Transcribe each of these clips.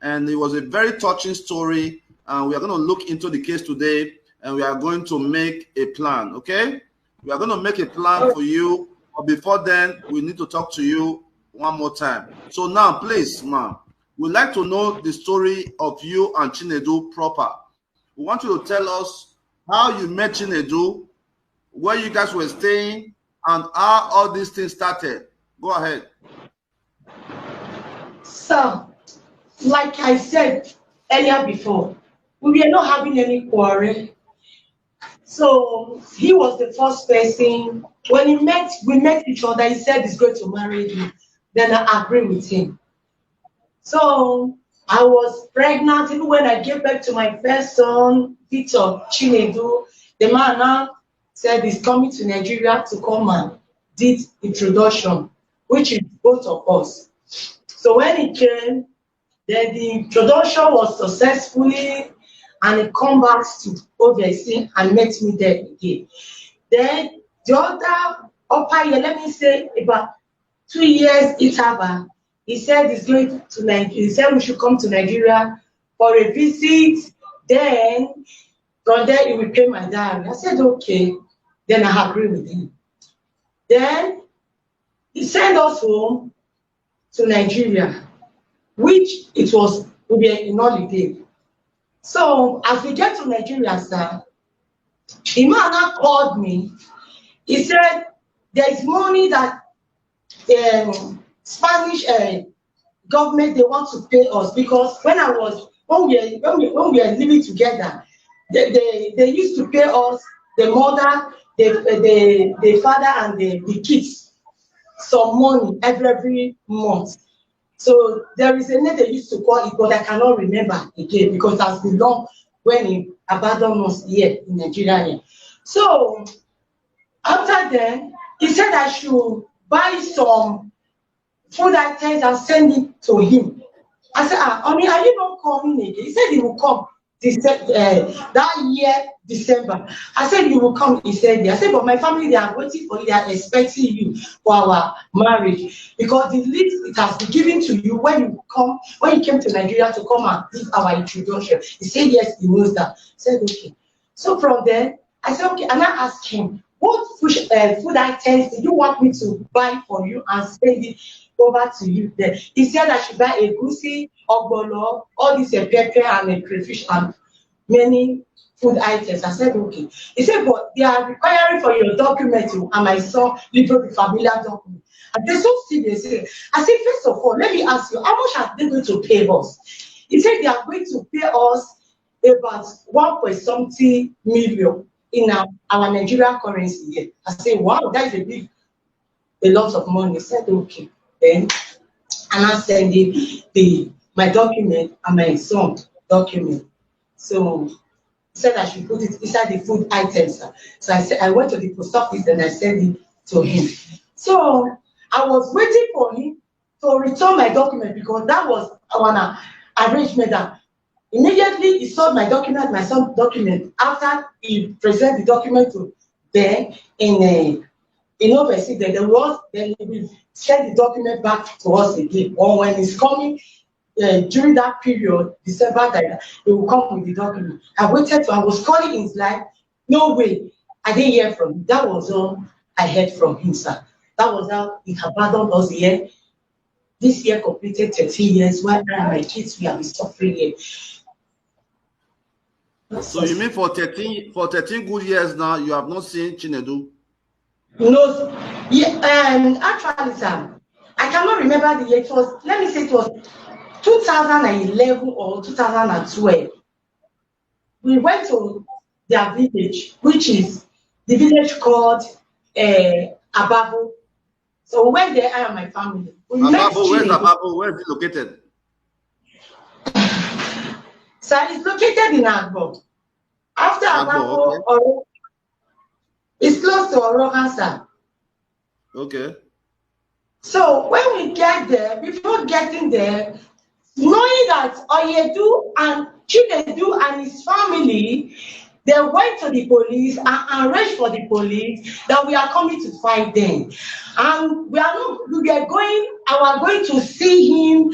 and it was a very touching story. And we are going to look into the case today, and we are going to make a plan. Okay, we are going to make a plan for you. But before then, we need to talk to you one more time. So now, please, ma'am, we'd like to know the story of you and Chinedu proper. We want you to tell us how you met Chinedu, where you guys were staying, and how all these things started. Go ahead. So, like I said earlier before, we were not having any quarrel. So he was the first person. When we met each other. He said he's going to marry me. Then I agreed with him. So I was pregnant. Even when I gave birth to my first son, Victor Chinedu, the man now said he's coming to Nigeria to come and did introduction, which is both of us. So when he came, then the introduction was successfully, and he come back to overseas and met me there again. Then the other upper year, let me say about 2 years interval, he said he's going to Nigeria. He said we should come to Nigeria for a visit. Then from there he will pay my dowry. I said okay. Then I agreed with him. Then he sent us home to Nigeria, which it was, we were in holiday. So as we get to Nigeria, sir, the man now called me. He said there is money that Spanish government, they want to pay us, because when we were living together, they used to pay us, the mother, the father, and the kids, some money every month. So there is a name they used to call it, but I cannot remember again because it has been long when he abandoned us here in Nigeria. So after then, he said I should buy some food items and send it to him. I said, honey, are you not coming again? He said he will come that year, December. I said, you will come. He said, yeah. I said, but my family, they are waiting for you. They are expecting you for our marriage, because the list, it has been given to you when you came to Nigeria to come and give our introduction. He said, yes, he knows that. I said, okay. So from there, I said, okay. And I asked him, what food items do you want me to buy for you and send it over to you there? He said I should buy a goosey, ogbolo, all this pepper and a crayfish and many food items. I said okay. He said, but they are requiring for your document and my son libro the familiar document. And they so serious. I said, first of all, let me ask you, how much are they going to pay us? He said they are going to pay us about 1.something million in our Nigerian currency here. I said, wow, that is a lot of money. He said, okay. Then and I sent my document and my son document. So he said I should put it inside the food items. So I said I went to the post office and I sent it to him. So I was waiting for him to return my document, because that was our arrangement. That immediately he saw my document, my son's document. After he presented the document to them in overseas, then he will send the document back to us again. Or when he's coming during that period, December, that he will come with the document. I was calling his life. No way. I didn't hear from him. That was all I heard from him, sir. That was how he abandoned us here. This year completed 13 years, while my kids, we have been suffering here. So you mean for 13 good years now, you have not seen Chinedu? No, yeah, actually, sir, I cannot remember the year. It was, let me say, it was 2011 or 2012. We went to their village, which is the village called Ababo. So we went there, I and my family. Ababo, where's Ababo? Where is it located? So it's located in Agbo. After Ababo, okay. It's close to Oroga, sir. Okay. So when we get there, before getting there, knowing that Oyedu and Chinedu and his family, they went to the police and arranged for the police that we are coming to find them. And I was going to see him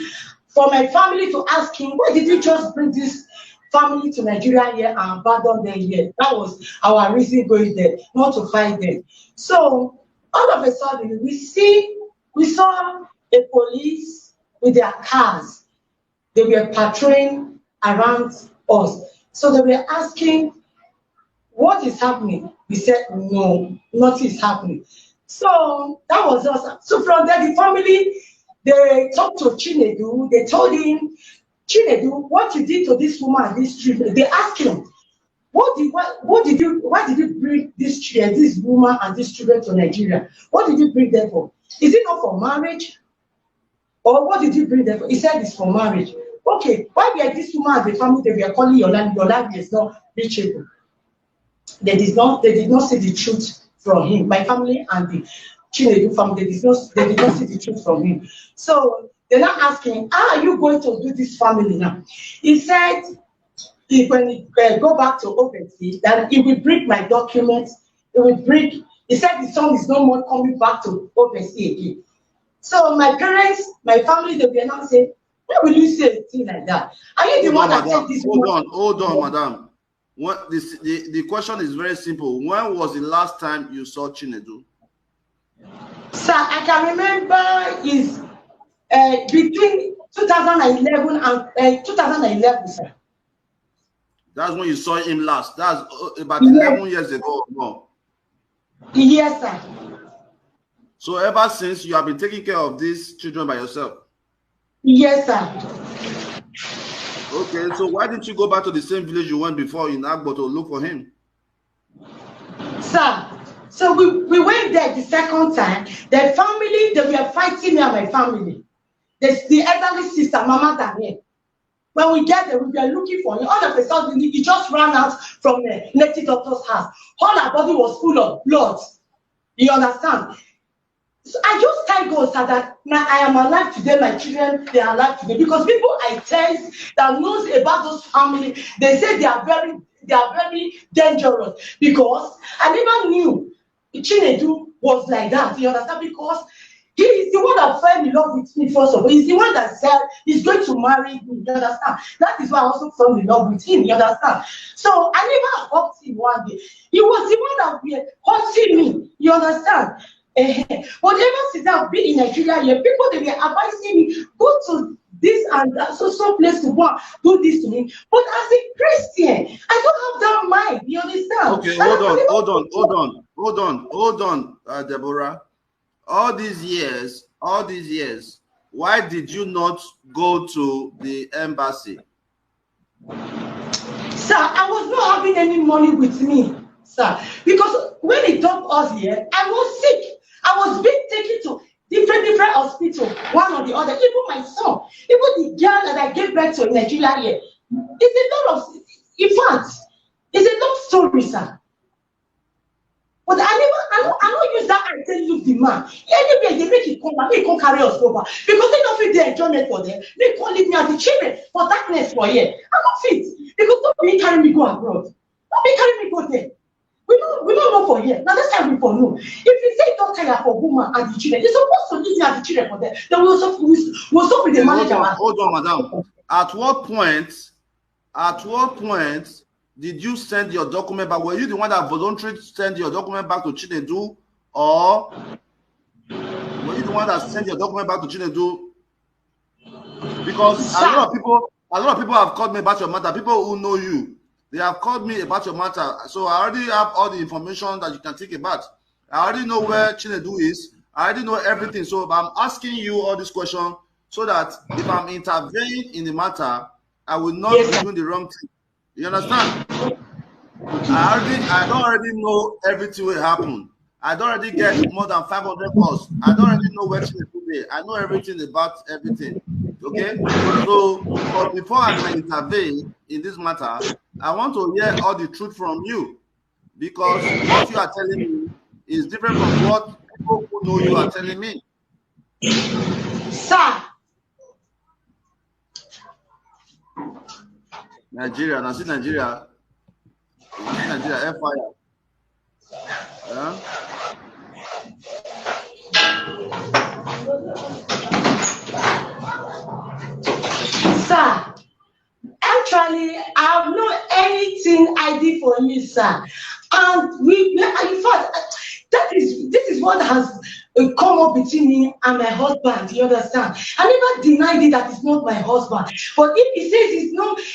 for my family to ask him, why did you just bring this family to Nigeria here and abandon them here? That was our reason going there, not to fight them. So all of a sudden, we saw a police with their cars. They were patrolling around us. So they were asking, what is happening? We said, no, nothing is happening. So that was us. So from there, the family, they talked to Chinedu. They told him, Chinedu, what you did to this woman and this children. They asked him, why did you bring this woman and these children to Nigeria? What did you bring them for? Is it not for marriage? Or what did you bring them for? He said it's for marriage. Okay, why were this woman and the family they were calling your land is not reachable? They did not see the truth from him. My family and the Chinedu family, they did not see the truth from him. So they're not asking, how are you going to do this family now? He said, when he go back to OpenSea, that he will bring my documents, he said the son is no more coming back to OpenSea again. So my parents, my family, they were not saying, why will you say a thing like that? Are you the one that said this? Hold on, madam. What the question is very simple. When was the last time you saw Chinedu? Sir, I can remember is between 2011 and 2011, sir. That's when you saw him last. That's about 11 years ago. No. Yes, sir. So ever since, you have been taking care of these children by yourself? Yes, sir. Okay, so why didn't you go back to the same village you went before in Agbo to look for him? Sir, so we went there the second time. The family, they were fighting me and my family. The elderly sister, Mama Daniel. When we get there, we were looking for him. All of a sudden, he just ran out from the native doctor's house. All her body was full of blood. You understand? So I just thank God, sir, that I am alive today, my children, they are alive today. Because people I tell that knows about those families, they say they are very dangerous. Because I never knew Chinedu was like that. You understand? Because he is the one that fell in love with me first of all. He's the one that said he's going to marry me. You understand? That is why I also fell in love with him. You understand? So I never hurt him one day. He was the one that was hurting me. You understand? But ever since I've been in Nigeria here, people they were advising me, go to this and that, so place to go do this to me. But as a Christian, I don't have that mind. You understand? Okay, hold on, Deborah. All these years, why did you not go to the embassy? Sir, I was not having any money with me, sir. Because when he dumped us here, I was sick. I was being taken to different hospitals, one or the other. Even my son, even the girl that I gave birth to in Nigeria here. It's a lot of, in fact, it's a long story, sir. But I don't use that and tell you the man. Anyway, they make it come and they can't carry us over. Because they don't feel the enjoyment for them. They can't leave me as the children for darkness for here. I'm not fit. Because don't be carry me go abroad. Don't be carry me go there. We don't know for here. Now that's how we for know. If you say don't care for woman and the children, you're supposed to leave me as the children for them. Then we'll stop with the manager. Hold on, madam. At what point did you send your document back? Were you the one that voluntarily sent your document back to Chinedu, or were you the one that sent your document back to Chinedu? Because a lot of people have called me about your matter. People who know you, they have called me about your matter. So I already have all the information that you can think about. I already know where Chinedu is. I already know everything. So I'm asking you all these questions so that if I'm intervening in the matter, I will not be doing the wrong thing. You understand? I don't already know everything will happen. I don't already get more than 500 calls. I don't already know where to be. I know everything about everything. Okay? So, but before I can intervene in this matter, I want to hear all the truth from you. Because what you are telling me is different from what people who know you are telling me. Sir. Nigeria, now see Nigeria. Nigeria, fire. Yeah? Sir, actually, I have not anything I did for you, sir. And in fact, this is what has come up between me and my husband. You understand? I never denied it that it's not my husband. But if he says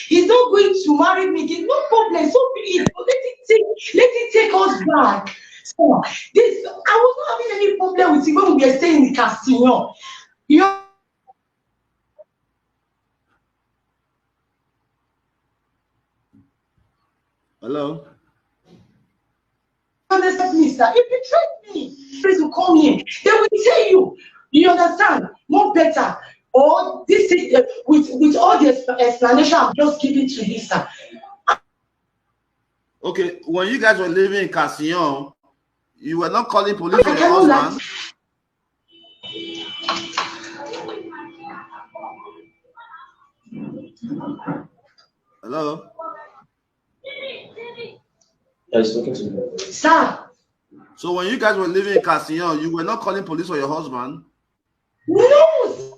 he's not going to marry me again, no problem. So be it. But let it take us back. So this, I was not having any problem with it when we were staying in Castillon. You know, Hello? understand me, sir. If you betrayed me, please to come in. They will tell you. You understand? More better. Or this is with all the explanation I'm just giving to you, sir. Okay, when you guys were living in Castillon, you were not calling police for your husband? Hello? Yeah, he's talking to me. Sir. So when you guys were living in Castillon, you were not calling police for your husband? No.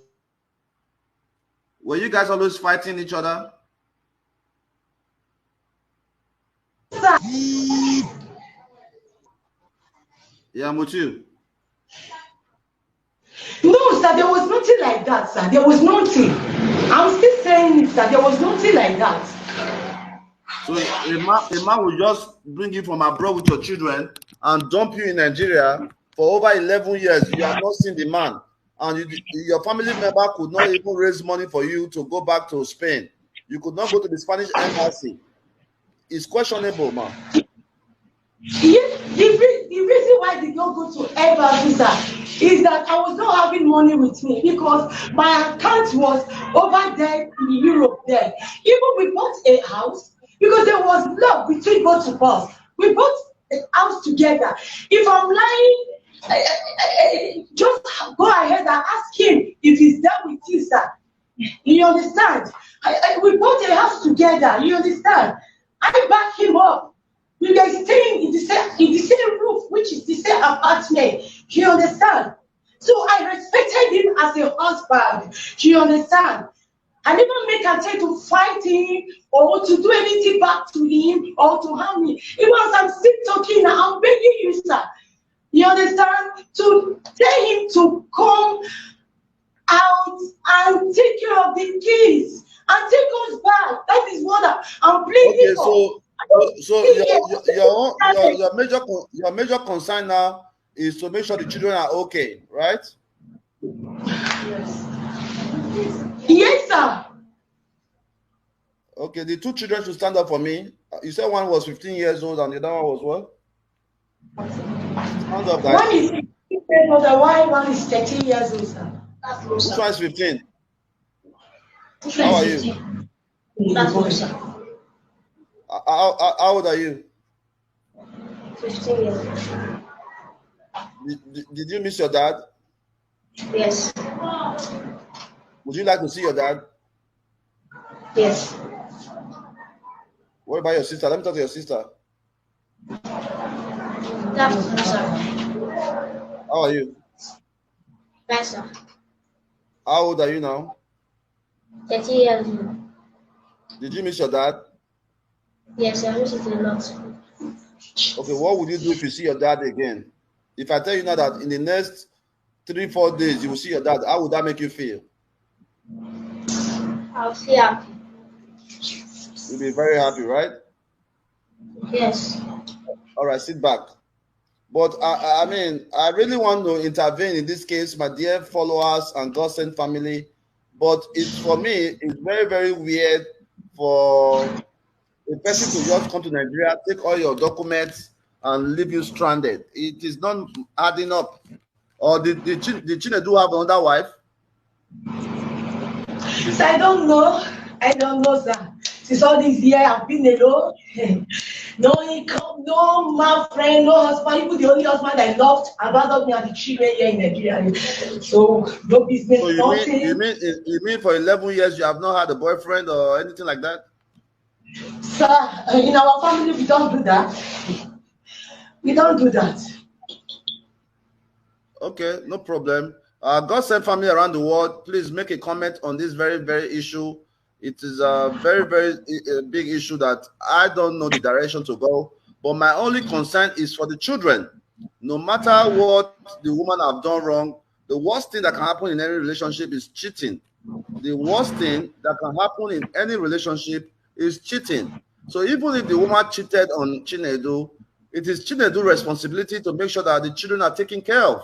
Were you guys always fighting each other? Sir. Yeah, I'm with you. No, sir, there was nothing like that, sir. There was nothing. I'm still saying it, sir. There was nothing like that. So a man will just bring you from abroad with your children and dump you in Nigeria for over 11 years. You have not seen the man. And your family member could not even raise money for you to go back to Spain. You could not go to the Spanish embassy. It's questionable, man. Yes, the reason why I did not go to embassy, sir, is that I was not having money with me because my account was over there in Europe then. Even we bought a house because there was love between both of us. We bought a house together. If I'm lying, just go ahead and ask him if he's there with you, sir. You understand? We bought a house together. You understand? I back him up. We were staying in the same roof, which is the same apartment. You understand? So I respected him as a husband. You understand? I never make attempt to fight him or to do anything back to him or to harm me. Even as I'm still talking now, I'm begging you, sir. You understand? To tell him to come out and take care of the kids and take us back. That is what I'm pleading for. So your major concern now is to make sure the children are okay, right? Yes. Yes, sir. Okay, the two children should stand up for me. You said one was 15 years old and the other one was what? Stand up, guys. One is 15 years old and one is 13 years old, sir. Which one is 15? How are you? That's one, sir. How old are you? 15 years. Did you miss your dad? Yes. Would you like to see your dad? Yes. What about your sister? Let me talk to your sister. That's sir. How are you? Yes, sir. How old are you now? 30 years old. Did you miss your dad? Yes, I miss it a lot. Okay, what would you do if you see your dad again? If I tell you now that in the next 3-4 days you will see your dad, how would that make you feel? I'll feel happy. You'll be very happy, right? Yes. All right, sit back. But I mean, I really want to intervene in this case, my dear followers and God sent family. But it's for me, it's very, very weird for a person to just come to Nigeria, take all your documents, and leave you stranded. It is not adding up. Or did Chinedu have another wife? So I don't know, sir. Since all these years I've been alone. No income, no man friend, no husband. Even the only husband I loved abandoned me at the Chiidren here in Nigeria. So no business, So nothing. you mean for 11 years you have not had a boyfriend or anything like that? Sir, in our family we don't do that. We don't do that. Okay, no problem. God sent family around the world, please make a comment on this very, very issue. It is a very, very big issue that I don't know the direction to go. But my only concern is for the children. No matter what the woman have done wrong, the worst thing that can happen in any relationship is cheating. The worst thing that can happen in any relationship is cheating. So even if the woman cheated on Chinedu, it is Chinedu's responsibility to make sure that the children are taken care of.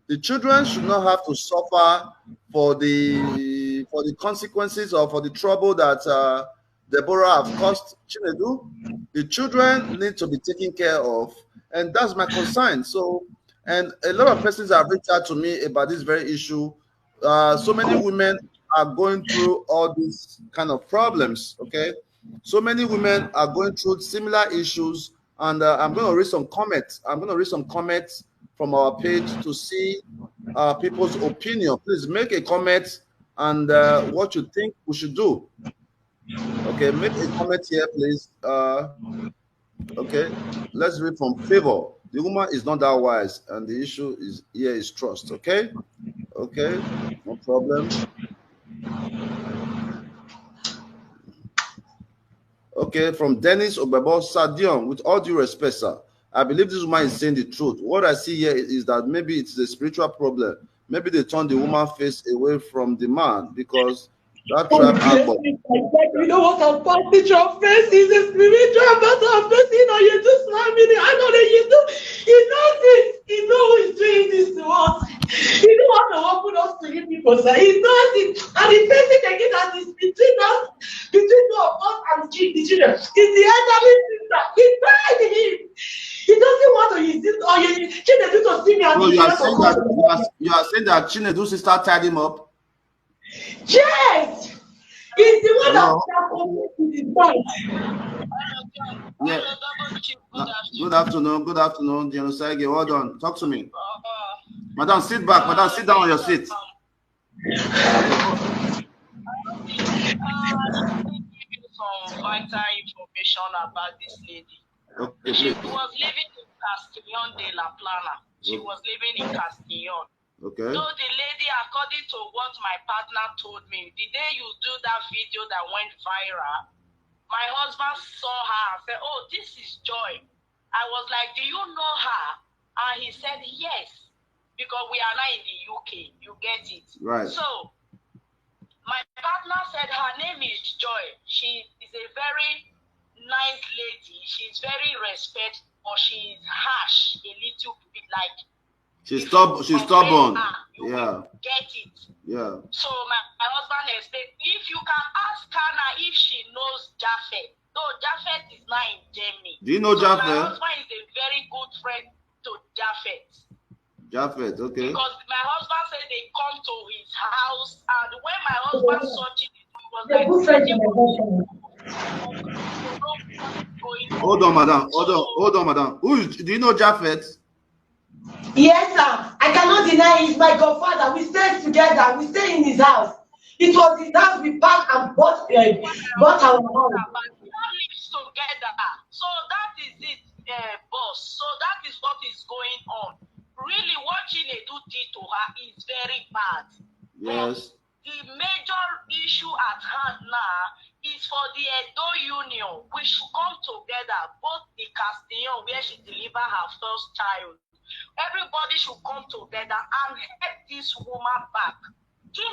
The children should not have to suffer for the consequences or for the trouble that Deborah have caused Chinedu. The children need to be taken care of, and that's my concern. So, and a lot of persons have reached out to me about this very issue. So many women are going through all these kind of problems. Okay, so many women are going through similar issues, and I'm going to read some comments. I'm going to read some comments from our page to see people's opinion. Please make a comment and what you think we should do. Okay, make a comment here, please. Okay, let's read from Favor. The woman is not that wise, and the issue is here is trust. Okay, okay, no problem. Okay, from Dennis Obebo Sadion, with all due respect, sir, I believe this woman is saying the truth. What I see here is that maybe it's a spiritual problem. Maybe they turn the woman face away from the man because that tribe album. You know what a spiritual face is? A spiritual battle of face. You know, you just family. I know that you do. You know this. You know who is doing this to us. You don't want to open us to you people, sir. He knows it. And the facing again that is between us, between us and the children. It's the elderly sister. He tried him. He doesn't want to use it. Or Chinedu to see me and so you are saying that Chinedu's sister tied him up? Yes! He's the one that committed his point. Yeah. Good afternoon. Good afternoon, Genocide. Hold on. Talk to me. Madam, sit back. Madam, sit down on your seat. Some vital information about this lady. Okay, she please. was living in Castillon de la Plana. She was living in Castillon. Okay. So the lady, according to what my partner told me, the day you do that video that went viral, my husband saw her and said, "Oh, this is Joy." I was like, "Do you know her?" And he said, "Yes, because we are now in the UK. You get it?" Right. So my partner said her name is Joy. She is a very nice lady. She's very respectful, but she's harsh a little bit, like she's stubborn. Yeah. Get it? Yeah. So my husband explained, if you can ask Kana if she knows Japheth. Though Japheth is not in Germany. Do you know Japheth? My husband is a very good friend to Japheth. Japheth, okay. Because my husband said they come to his house, and when my husband saw it, he was like, hold on, madam. Hold on, madam. Do you know Japheth? Yes, sir. I cannot deny he's my godfather. We stay together. We stay in his house. It was his house we packed and bought our house. We all live together. So that is it, boss. So that is what is going on. Really, what Chinedu did to her is very bad. Yes. The major issue at hand now is for the Edo Union. We should come together, both the Castillon, where she delivered her first child. Everybody should come together and help this woman back. You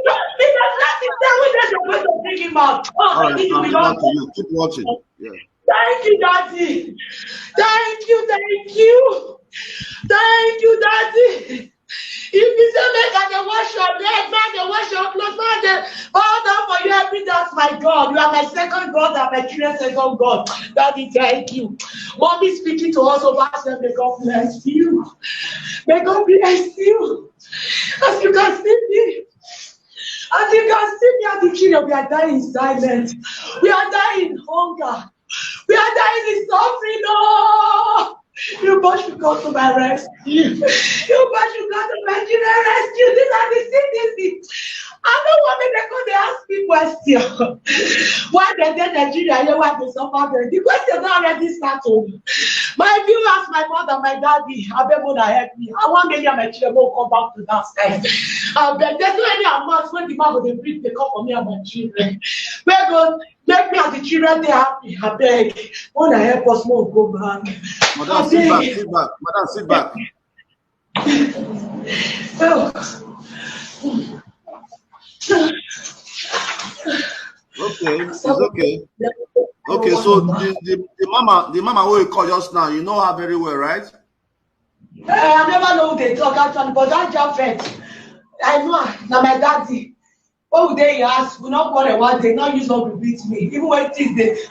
don't mean that nothing that you're going to bring him out. Keep watching. Yeah. Thank you, Daddy. Thank you. Thank you, Daddy. If you say make I wash your leg, man, they wash your clothes, man, they bow down for you every day. That's my God. You are my second God and my children's second God. Daddy, thank you. Mommy speaking to us over here. May God bless you. May God bless you. As you can see me. As you can see me and the children, we are dying in silence. We are dying in hunger. We are dying in suffering. Oh, you both should come to my rescue. You both should come to my children's rescue. These are the cities. I don't want me to go. They ask me question. Why they get Nigeria? Why they suffer? The question don't already start. My viewers, my mother, my daddy, I beg you to help me. I want me and my children will come back to that side. There's no any amount when the man will bring the cup for me and my children. We're going make me and the children they happy. I beg. Want to help us more go back. Madam, sit back, sit back. Madam, sit back. Okay, it's okay. Okay, so the mama who you call just now, you know her very well, right? I never know who they talk actually, but that Japheth, I know her. Now my daddy. What would they ask? We not call one day, not use all to beat me. Even when things they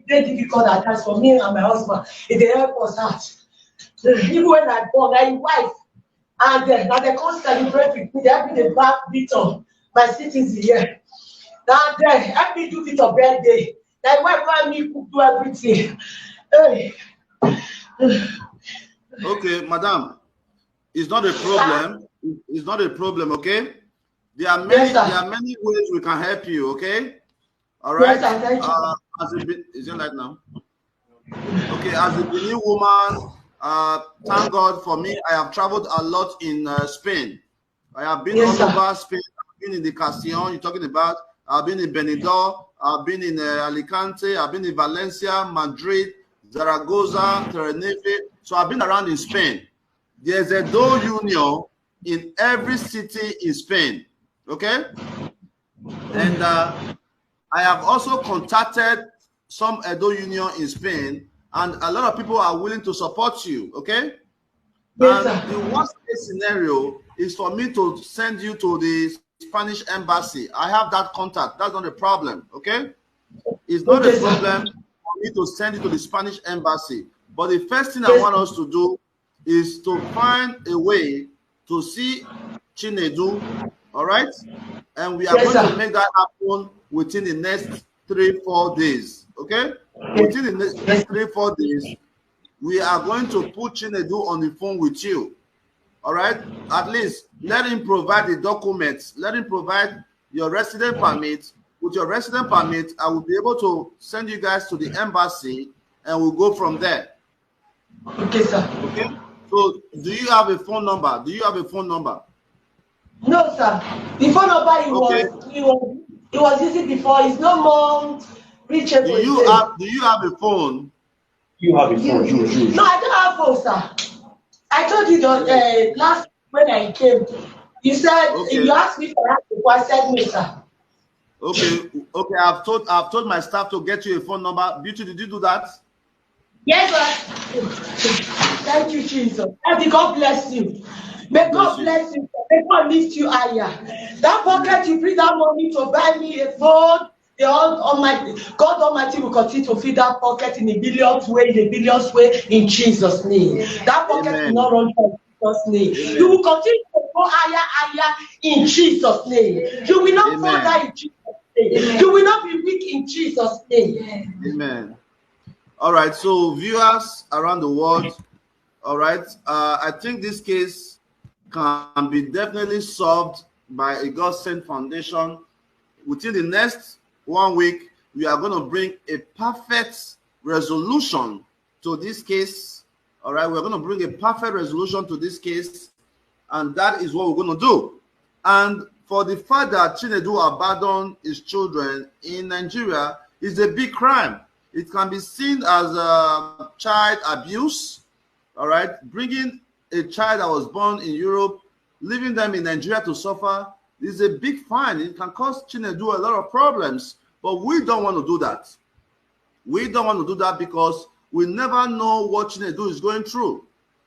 difficult at times for me and my husband, if they help us out. Even when I born, my wife, and now they come celebrate with me, they help me the back beat on my citizens here. Now they help me do it on birthday. My wife and me cook do everything. Hey. Okay, madam, it's not a problem. It's not a problem, okay? There are many ways we can help you, okay? All right. Yes, thank you. Is it right now? Okay, as a Benin woman, thank God for me. I have traveled a lot in Spain. I have been all over Spain. I've been in the Castillon. You're talking about. I've been in Benidorm. I've been in Alicante. I've been in Valencia, Madrid, Zaragoza, Tenerife. So I've been around in Spain. There's a Edo Union in every city in Spain. Okay, and I have also contacted some Edo Union in Spain, and a lot of people are willing to support you. Okay, yes, and the worst case scenario is for me to send you to the Spanish embassy. I have that contact. That's not a problem. Okay, it's not a problem for me to send you to the Spanish embassy. But the first thing I want us to do is to find a way to see Chinedu. All right, and we are going to make that happen within the next 3-4 days. Okay, within the next 3-4 days, we are going to put Chinedu on the phone with you. All right, at least let him provide the documents. Let him provide your resident permit. With your resident permit, I will be able to send you guys to the embassy, and we'll go from there. Okay, sir. Okay. So, do you have a phone number? Do you have a phone number? No, sir. The phone number he was using before is no more reachable. Do you have a phone? You have a phone, you. No, I don't have phone, sir. I told you last when I came. You said you asked me for that before I said no, sir. Okay. I've told my staff to get you a phone number. Beauty, did you do that? Yes, sir. Thank you, Jesus. May God bless you. May God bless you. May God lift you higher. That pocket you bring that money to buy me a phone. God Almighty will continue to feed that pocket in a billionth way, in Jesus' name. That pocket will not run out in Jesus' name. You will continue to go higher in Jesus' name. You will not fall down in Jesus' name. You will not be weak in Jesus' name. Amen. All right, so viewers around the world, all right, I think this case can be definitely solved by a God-sent foundation. Within the next 1 week, we are going to bring a perfect resolution to this case. All right, we're going to bring a perfect resolution to this case, and that is what we're going to do. And for the fact that Chinedu abandoned his children in Nigeria is a big crime. It can be seen as child abuse. All right, bringing a child that was born in Europe, leaving them in Nigeria to suffer is a big fine. It can cause Chinedu a lot of problems, but we don't want to do that. We don't want to do that because we never know what Chinedu is going through.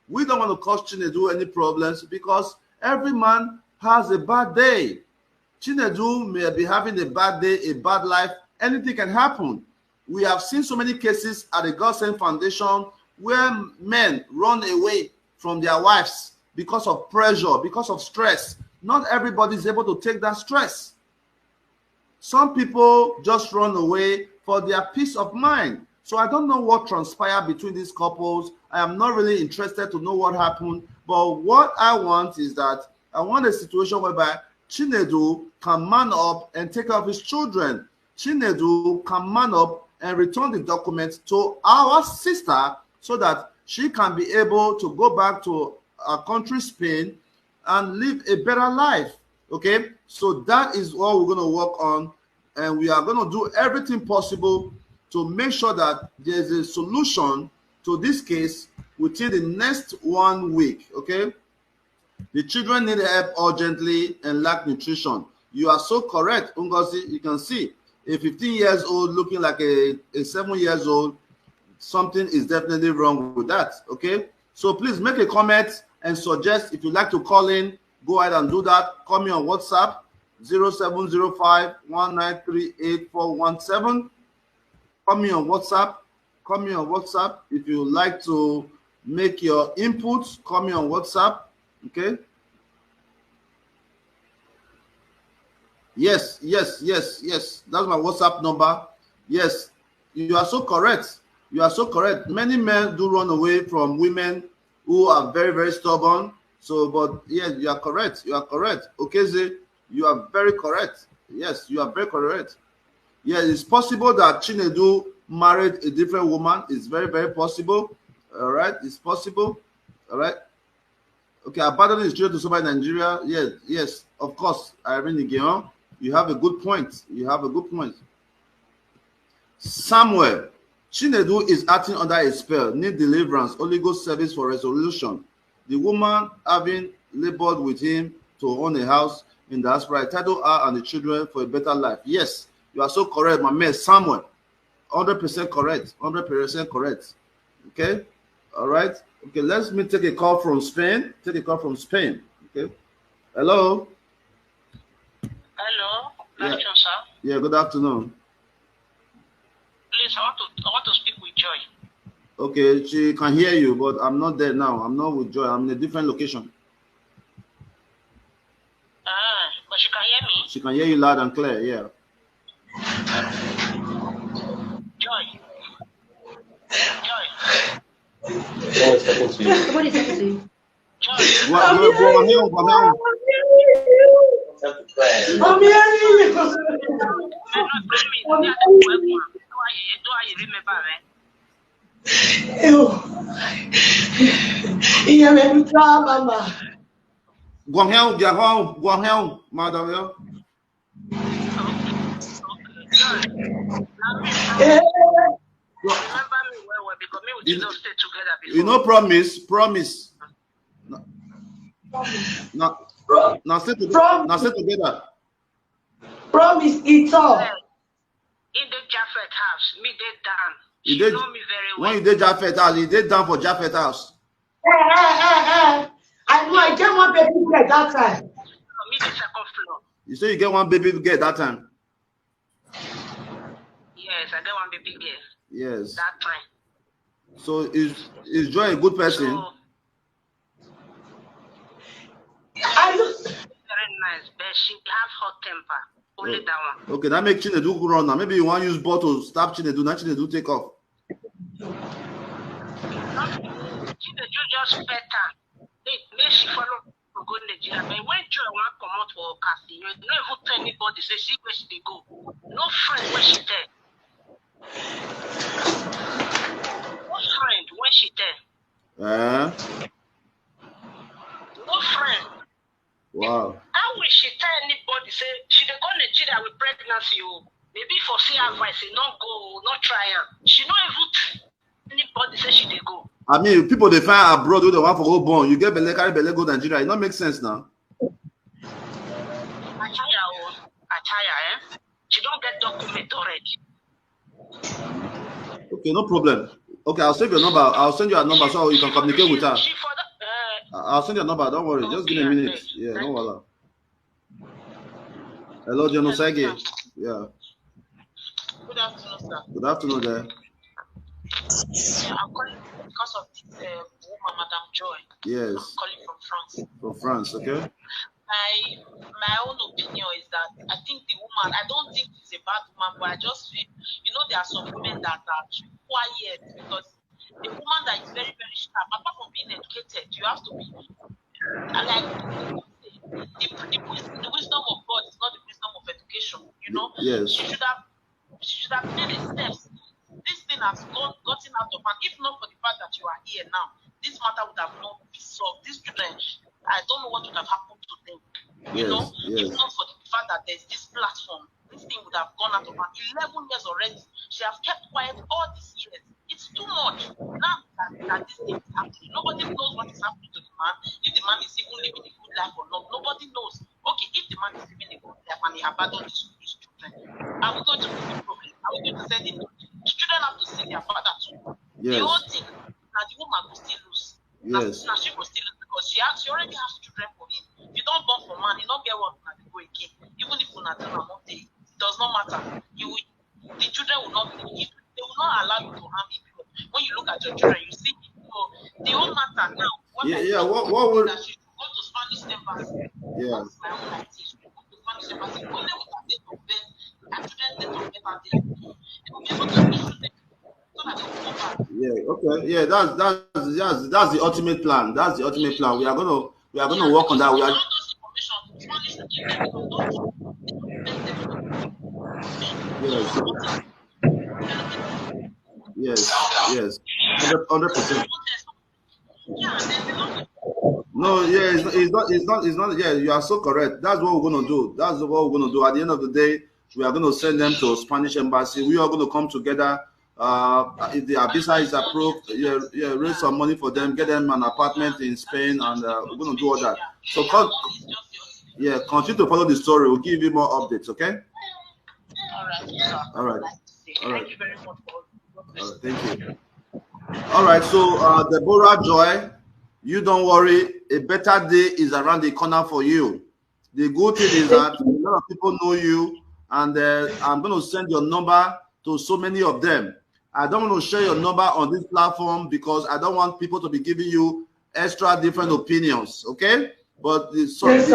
We don't want to cause Chinedu any problems because every man has a bad day. Chinedu may be having a bad day, a bad life. Anything can happen. We have seen so many cases at the God-sent Foundation where men run away from their wives because of pressure, because of stress. Not everybody is able to take that stress. Some people just run away for their peace of mind. So I don't know what transpired between these couples. I am not really interested to know what happened. But what I want is that I want a situation whereby Chinedu can man up and take care of his children. Chinedu can man up and return the documents to our sister so that she can be able to go back to our country, Spain, and live a better life. Okay, so that is what we're going to work on, and we are going to do everything possible to make sure that there's a solution to this case within the next 1 week. Okay, the children need help urgently and lack nutrition. You are so correct, Ngozi. You can see a 15 years old looking like a 7 years old. Something is definitely wrong with that. Okay, so please make a comment and suggest if you'd like to call in. Go ahead and do that. Call me on WhatsApp 0705-1938-417. Call me on WhatsApp. Call me on WhatsApp if you would like to make your inputs. Call me on WhatsApp. Okay. Yes. That's my WhatsApp number. Yes, you are so correct. You are so correct. Many men do run away from women who are very, very stubborn. So, but yes, you are correct. You are correct. Okay, you are very correct. Yes, you are very correct. Yes, it's possible that Chinedu married a different woman. It's very, very possible. All right, it's possible. All right. Okay, abandoning his children to somebody in Nigeria. Yes, of course. Irene Gion, you have a good point. You have a good point. Samuel, Chinedu is acting under a spell, need deliverance, Holy Ghost service for resolution. The woman having labored with him to own a house in diaspora, title her and the children for a better life. Yes, you are so correct, my man Samuel. 100% correct. 100% correct. Okay, all right. Okay, let me take a call from Spain. Take a call from Spain. Okay. Hello. Hello. Good afternoon, sir. Yeah, good afternoon. Please, I want to speak with Joy. Okay, she can hear you, but I'm not there now. I'm not with Joy. I'm in a different location. But she can hear me? She can hear you loud and clear, yeah. Joy. What is happening? Joy. Go on. I'm hearing you. Do I remember, man? Yeah, baby, mama. Go on, madam. Remember me well because me we did not stay together before. You know, promise. Now stay together. Promise it's all. In the Jaffet house, me they done. She know me very well. When you did Jaffet house, you did down for Jaffet house. I know I get one baby girl that time. Me the second floor. You say you get one baby girl that time? Yes, I get one baby girl. Yes. That time. So is Joy a good person? So, very nice, but she have hot temper. Only that one. Okay, that make Chinedu run now. Maybe you want to use bottle to stop Chinedu. Now Chinedu take off. Chinedu just better. Make she follow to go Nigeria. But when Joy want come out for casting, you don't even tell anybody. Say see where she they go. No friend when she there. No friend when she there. No friend. Wow. How will she tell anybody? Say she dey go Nigeria with pregnancy. Maybe for see advice, say not go, not try her. She not even anybody say she dey go. I mean, people they find abroad who they want for go born. You get belle, carry belle, go Nigeria. It not make sense now. I tell her, she don't get document already. Okay, no problem. Okay, I'll save your number. I'll send you a number so you can communicate with her. I'll send you a number. Don't worry. Just give me a minute. Yeah, no worry. Hello, Genosege. Yeah. Good afternoon, sir. Good afternoon, there. Yeah, I'm calling because of this woman, Madam Joy. Yes. I'm calling from France. From France, okay. My own opinion is that I think the woman, I don't think it's a bad woman, but I just feel, there are some women that are too quiet because a woman that is very, very sharp, apart from being educated, you have to be like the wisdom of God is not the wisdom of education. You know, Yes. she should have taken steps. This thing has gotten out of hand. If not for the fact that you are here now, this matter would have not been solved. These children, I don't know what would have happened to them. You know, if not for the fact that there's this platform, this thing would have gone out of hand. 11 years already. She has kept quiet all these years. It's too much. Now that this thing is happening, nobody knows what is happening to the man. If the man is even living a good life or not, nobody knows. Okay, if the man is living a good life and he abandoned his children, are we going to fix the problem? Are we going to send him? The children have to see their father too. Yes. The whole thing, now the woman will still lose. Yes. Now she will still lose because she already has children for him. If you don't born for man, you don't get what now they go again. Even if you not do not day, it does not matter. The children will not be. They will not allow you to harm him. When you look at your children, you see people. The whole matter now. What would that she should go to Spanish embassy? Yeah. That's my own idea. She should go to Spanish embassy. Only with her date of birth, her children's date of birth, and they will be able to issue them so that they will go back. Yeah. Okay. Yeah. That's the ultimate plan. That's the ultimate plan. We are gonna work on that. We are. Yes. 100%. No, yeah, it's not. Yeah, you are so correct. That's what we're gonna do. That's what we're gonna do. At the end of the day, we are gonna send them to a Spanish embassy. We are gonna come together. If the visa is approved, raise some money for them, get them an apartment in Spain, and we're gonna do all that. So, continue to follow the story. We'll give you more updates. Okay. All right. Thank you very much. Thank you. All right. So, Deborah Joy, you don't worry. A better day is around the corner for you. The good thing is that a lot of people know you, and I'm going to send your number to so many of them. I don't want to share your number on this platform because I don't want people to be giving you extra different opinions. Okay. But the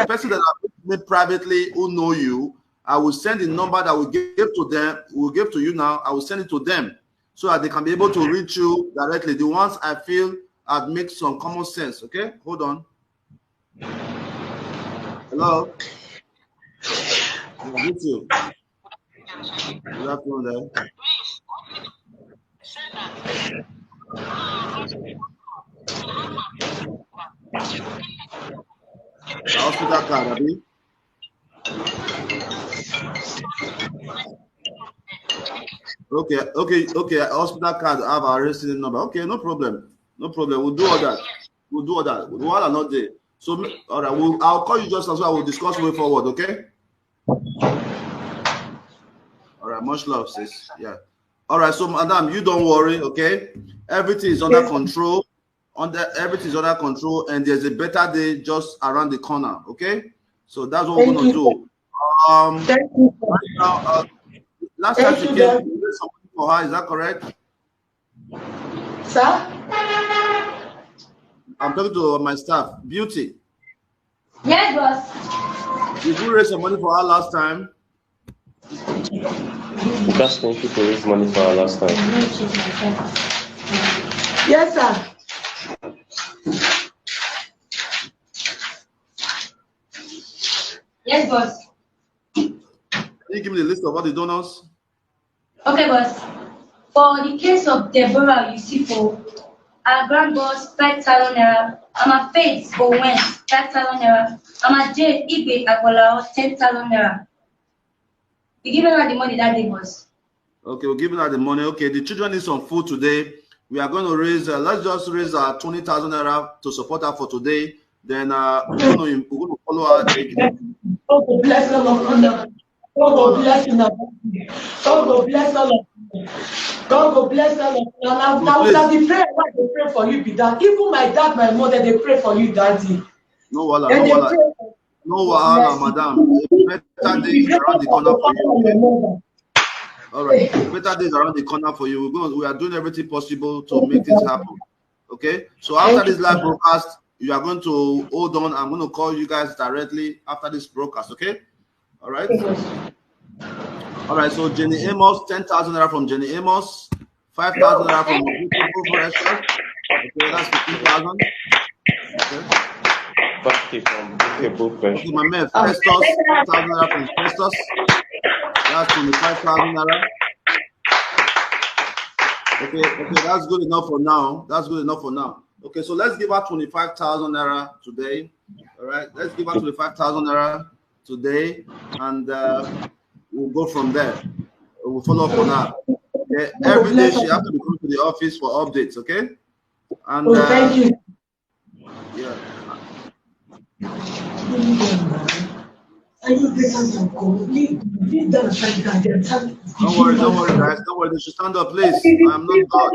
person that I met privately who know you, I will send the number that we give to them. We'll give to you now. I will send it to them so that they can be able to reach you directly. The ones I feel I'd make some common sense. Okay, hold on. Hello. I'm with you. Good afternoon there. The hospital card, Abby. Okay. Hospital card have our resident number. Okay, no problem. We'll do all that. While I'm not there. So, all right. I'll call you just as well. We'll discuss way forward. Okay. All right. Much love, sis. Yeah. All right. So, madam, you don't worry. Okay. Everything is under control. Everything is under control, and there's a better day just around the corner. Okay. So that's what we're gonna do. Thank you. Right now, last time she came, you did something for her. Is that correct? Sir? I'm talking to my staff. Beauty. Yes, boss. Did you raise some money for her last time? Just thank you to raise money for her last time. Yes, sir. Yes, boss. Can you give me the list of all the donors? Okay, boss. For the case of Deborah, you see, for our grand boss, 5,000 naira. I'm a Faith Owen, 5,000 naira. I'm a Jade Ibe Akolao, 10,000 naira. We give her the money that day, boss. Okay, we're giving her the money. Okay, the children need some food today. We are going to raise, let's just raise 20,000 naira to support her for today. Then we're going to follow her. God bless all of you. God bless you. God bless all of you. God bless all of you. Now the prayer why they pray for you be that. Even my dad, my mother, they pray for you, daddy. No wahala, madam. Better days around the corner for you. All right, better days around the corner for you. We are doing everything possible to make this happen. Okay, so after this live broadcast, you are going to hold on. I'm going to call you guys directly after this broadcast. Okay, all right. All right. So Jenny Amos, 10,000 naira from Jenny Amos, 5,000 naira from. Okay, that's 15,000. Okay. Okay, from book fresh. Okay, my man, Festus, 5,000 naira from Festus. That's 25,000 naira. Okay, that's good enough for now. That's good enough for now. Okay, so let's give her 25,000 naira today. All right, let's give her 25,000 naira today, and we'll go from there. We'll follow up on her. Okay? Every day she has to come to the office for updates. Okay, and thank you. Yeah. Don't Don't worry, guys. Don't worry. They should stand up, please. I'm not God.